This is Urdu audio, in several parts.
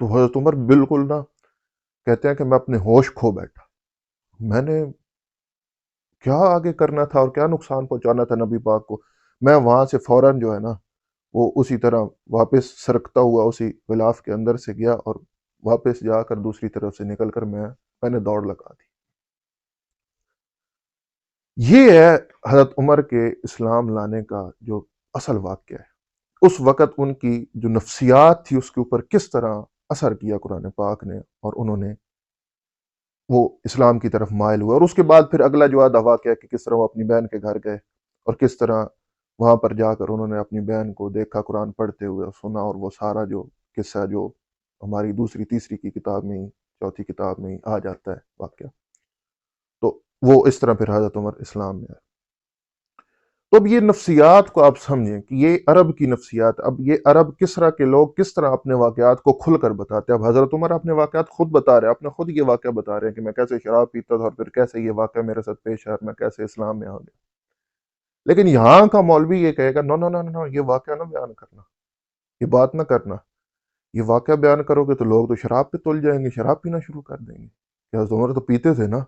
تو حضرت عمر بالکل نا کہتے ہیں کہ میں اپنے ہوش کھو بیٹھا، میں نے کیا آگے کرنا تھا اور کیا نقصان پہنچانا تھا نبی پاک کو. میں وہاں سے فوراً جو ہے نا وہ اسی طرح واپس سرکتا ہوا اسی غلاف کے اندر سے گیا اور واپس جا کر دوسری طرف سے نکل کر میں نے دوڑ لگا دی. یہ ہے حضرت عمر کے اسلام لانے کا جو اصل واقعہ ہے. اس وقت ان کی جو نفسیات تھی اس کے اوپر کس طرح اثر کیا قرآن پاک نے، اور انہوں نے وہ اسلام کی طرف مائل ہوئے. اور اس کے بعد پھر اگلا جو آدھا واقعہ ہے کہ کس طرح وہ اپنی بہن کے گھر گئے اور کس طرح وہاں پر جا کر انہوں نے اپنی بہن کو دیکھا قرآن پڑھتے ہوئے سنا، اور وہ سارا جو قصہ جو ہماری دوسری تیسری کی کتاب میں ہی چوتھی کتاب میں ہی آ جاتا ہے واقعہ. تو وہ اس طرح پھر حضرت عمر اسلام میں آئے. تو اب یہ نفسیات کو آپ سمجھیں کہ یہ عرب کی نفسیات، اب یہ عرب کسرا کے لوگ کس طرح اپنے واقعات کو کھل کر بتاتے ہیں. اب حضرت عمر اپنے واقعات خود بتا رہے ہیں، اپنے خود یہ واقعہ بتا رہے ہیں کہ میں کیسے شراب پیتا تھا اور پھر کیسے یہ واقعہ میرے ساتھ پیش آیا، میں کیسے اسلام میں آ گیا. لیکن یہاں کا مولوی یہ کہے گا نو نو نو نو، یہ واقعہ نہ بیان کرنا، یہ بات نہ کرنا. یہ واقعہ بیان کرو گے تو لوگ تو شراب پہ تل جائیں گے، شراب پینا شروع کر دیں گے. کہ حضرت عمر تو پیتے تھے نا.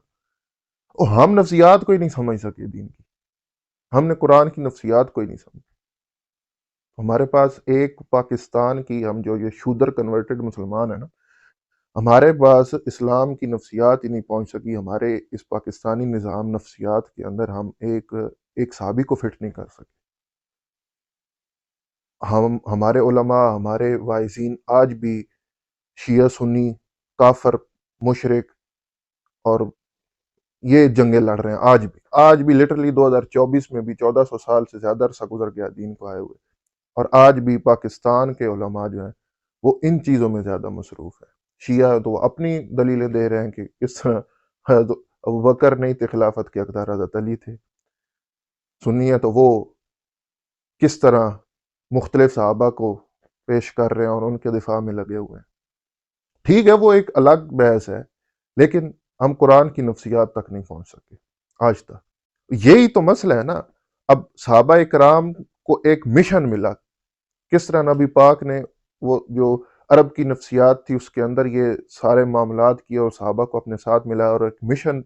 اور ہم نفسیات کو ہی نہیں سمجھ سکے دین کی، ہم نے قرآن کی نفسیات کو ہی نہیں سمجھا. ہمارے پاس ایک پاکستان کی، ہم جو یہ شودر کنورٹڈ مسلمان ہیں نا، ہمارے پاس اسلام کی نفسیات ہی نہیں پہنچ سکی. ہمارے اس پاکستانی نظام نفسیات کے اندر ہم ایک صحابی کو فٹ نہیں کر سکے. ہمارے علماء، ہمارے واعظین آج بھی شیعہ سنی، کافر، مشرک اور یہ جنگیں لڑ رہے ہیں. آج بھی لٹرلی 2024 میں بھی 1400 سال سے زیادہ عرصہ گزر گیا دین کو آئے ہوئے، اور آج بھی پاکستان کے علماء جو ہیں وہ ان چیزوں میں زیادہ مصروف ہیں. شیعہ تو وہ اپنی دلیلیں دے رہے ہیں کہ کس طرح حضرت ابوبکر نہیں تھے خلافت کے حقدار، حضرت علی تھے. سنی ہے تو وہ کس طرح مختلف صحابہ کو پیش کر رہے ہیں اور ان کے دفاع میں لگے ہوئے ہیں. ٹھیک ہے وہ ایک الگ بحث ہے، لیکن ہم قرآن کی نفسیات تک نہیں پہنچ سکے آج تک. یہی تو مسئلہ ہے نا. اب صحابہ اکرام کو ایک مشن ملا، کس طرح نبی پاک نے وہ جو عرب کی نفسیات تھی اس کے اندر یہ سارے معاملات کیے اور صحابہ کو اپنے ساتھ ملا اور ایک مشن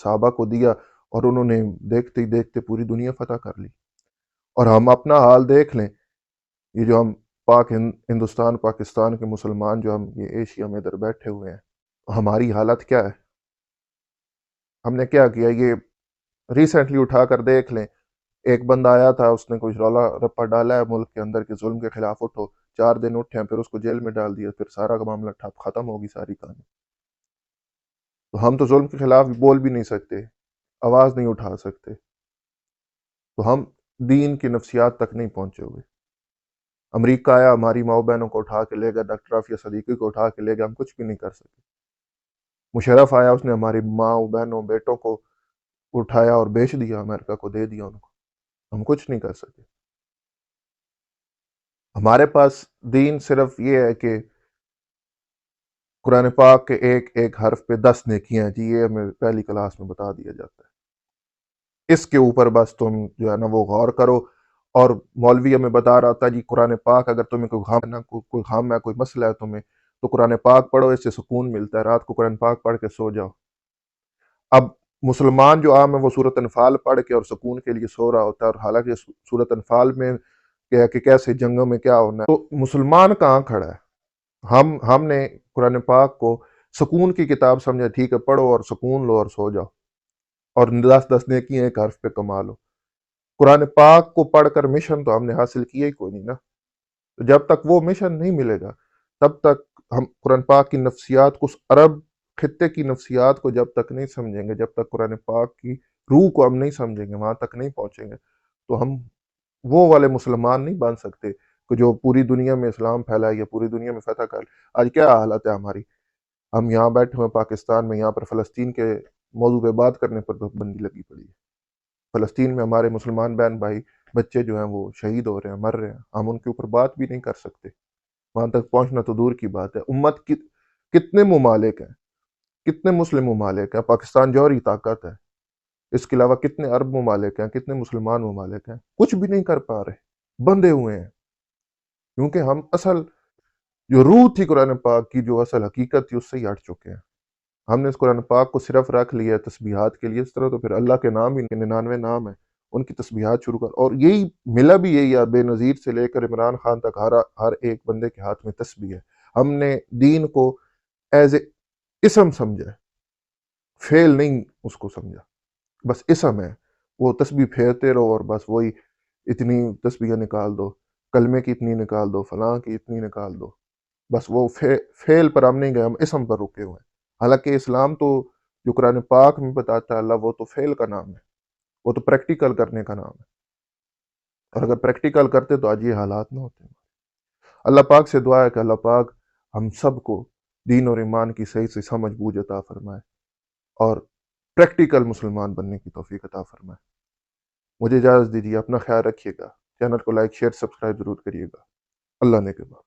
صحابہ کو دیا، اور انہوں نے دیکھتے ہی دیکھتے پوری دنیا فتح کر لی. اور ہم اپنا حال دیکھ لیں، یہ جو ہم ہندوستان پاکستان کے مسلمان جو ہم یہ ایشیا میں ادھر بیٹھے ہوئے ہیں، ہماری حالت کیا ہے. ہم نے کیا کیا، یہ ریسنٹلی اٹھا کر دیکھ لیں. ایک بندہ آیا تھا، اس نے کچھ رولا رپا ڈالا ہے ملک کے اندر کہ ظلم کے خلاف اٹھو، 4 دن اٹھے ہیں، پھر اس کو جیل میں ڈال دیا، پھر سارا کا معاملہ ٹھپ ختم ہوگی ساری کہانی. تو ہم تو ظلم کے خلاف بول بھی نہیں سکتے، آواز نہیں اٹھا سکتے. تو ہم دین کی نفسیات تک نہیں پہنچے ہوئے. امریکہ آیا، ہماری ماؤ بہنوں کو اٹھا کے لے گیا، ڈاکٹر عافیہ صدیقی کو اٹھا کے لے گیا، ہم کچھ بھی نہیں کر سکے. مشرف آیا، اس نے ہماری ماں بہنوں بیٹوں کو اٹھایا اور بیچ دیا، امریکہ کو دے دیا ان کو. ہم کچھ نہیں کر سکے. ہمارے پاس دین صرف یہ ہے کہ قرآن پاک کے ایک ایک حرف پہ 10 نیکیاں ہیں جی، یہ ہمیں پہلی کلاس میں بتا دیا جاتا ہے. اس کے اوپر بس تم جو ہے نا وہ غور کرو. اور مولوی ہمیں بتا رہا تھا جی قرآن پاک اگر تمہیں کوئی غم ہے، کوئی مسئلہ ہے تمہیں، تو قرآن پاک پڑھو، اس سے سکون ملتا ہے، رات کو قرآن پاک پڑھ کے سو جاؤ. اب مسلمان جو عام ہے وہ سورۃ انفال پڑھ کے اور سکون کے لیے سو رہا ہوتا ہے، اور حالانکہ سورۃ انفال میں کہ کیسے جنگوں میں کیا ہونا ہے. تو مسلمان کہاں کھڑا ہے؟ ہم نے قرآن پاک کو سکون کی کتاب سمجھا. ٹھیک ہے پڑھو اور سکون لو اور سو جاؤ، اور 10 نیکیاں ایک حرف پہ کما لو. قرآن پاک کو پڑھ کر مشن تو ہم نے حاصل کیا ہی کوئی نہیں نا. تو جب تک وہ مشن نہیں ملے گا تب تک ہم قرآن پاک کی نفسیات کو، اس عرب خطے کی نفسیات کو جب تک نہیں سمجھیں گے، جب تک قرآن پاک کی روح کو ہم نہیں سمجھیں گے، وہاں تک نہیں پہنچیں گے، تو ہم وہ والے مسلمان نہیں بن سکتے کہ جو پوری دنیا میں اسلام پھیلائے یا پوری دنیا میں فتح کر. آج کیا حالت ہے ہماری، ہم یہاں بیٹھے ہوئے پاکستان میں، یہاں پر فلسطین کے موضوع پہ بات کرنے پر پابندی لگی پڑی ہے. فلسطین میں ہمارے مسلمان بہن بھائی بچے جو ہیں وہ شہید ہو رہے ہیں، مر رہے ہیں، ہم ان کے اوپر بات بھی نہیں کر سکتے. وہاں تک پہنچنا تو دور کی بات ہے. امت کی کتنے ممالک ہیں، کتنے مسلم ممالک ہیں. پاکستان جوہری طاقت ہے، اس کے علاوہ کتنے عرب ممالک ہیں، کتنے مسلمان ممالک ہیں، کچھ بھی نہیں کر پا رہے، بندھے ہوئے ہیں. کیونکہ ہم اصل جو روح تھی قرآن پاک کی، جو اصل حقیقت تھی، اس سے ہی ہٹ چکے ہیں۔ ہم نے اس قرآن پاک کو صرف رکھ لیا ہے تسبیحات کے لیے، اس طرح تو پھر اللہ کے نام ہی 99 نام ہیں، ان کی تسبیحات شروع کر، اور یہی ملا بھی یہی ہے، بے نظیر سے لے کر عمران خان تک ہر ایک بندے کے ہاتھ میں تسبیح ہے۔ ہم نے دین کو ایز اے اسم سمجھا ہے، فعل نہیں اس کو سمجھا، بس اسم ہے۔ وہ تسبیح پھیرتے رہو اور بس وہی اتنی تسبیح نکال دو، کلمے کی اتنی نکال دو، فلاں کی اتنی نکال دو، بس وہ فعل پر ہم نہیں گئے، ہم اسم پر رکے ہوئے ہیں۔ حالانکہ اسلام تو جو قرآن پاک میں بتاتا ہے اللہ، وہ تو فعل کا نام ہے، وہ تو پریکٹیکل کرنے کا نام ہے، اور اگر پریکٹیکل کرتے تو آج یہ حالات نہ ہوتے۔ اللہ پاک سے دعا ہے کہ اللہ پاک ہم سب کو دین اور ایمان کی صحیح سے سمجھ بوجھ عطا فرمائے اور پریکٹیکل مسلمان بننے کی توفیق عطا فرمائے۔ مجھے اجازت دیجیے، اپنا خیال رکھیے گا، چینل کو لائک شیئر سبسکرائب ضرور کریے گا۔ اللہ نے کے بعد